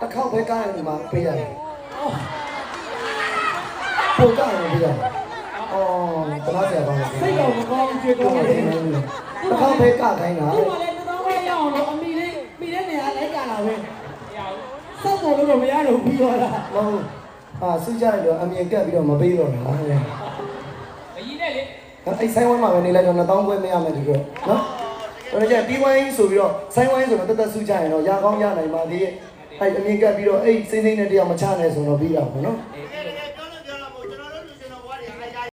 တခေါက်ပဲကားနေမှာပေးရတယ်ပို့ကားနေပေးရတယ်အော်တလားဆရာပါစိတ်တော်မကောင်းကြွေးကောင်းနေတယ်တခေါက်ပဲကားခိုင်းတာဒီမှာလည်းတော်တော်ရအောင်လို့အမိလေးပြီးတဲ့နေရာလိုက်ကြတာပဲစောက်ပေါ်လို့မရတော့ပြီးတော့လားဟုတ်စုကြရတော့အမြင်ကပ်ပြီးတော့မပေးတော့ဘူးလားအကြီးနဲ့လေအဲ့ဆိုင်ဝမ်းမှာပဲနေလိုက်တော့2000ခွဲမရမယ်ဒီလိုနော်တော်ကြပြီးဝိုင်းဆိုပြီးတော့ဆိုင်ဝိုင်းဆိုတော့တက်တက်စုကြရင်တော့ရကောင်းရနိုင်ပါသေးရဲ့အဲ့အမြင်ကပ်ပြီးတော့အဲ့စိမ့်စိမ့်နဲ့တရားမချနိုင်ဆိုတော့ပြီးတာပေါ့နော်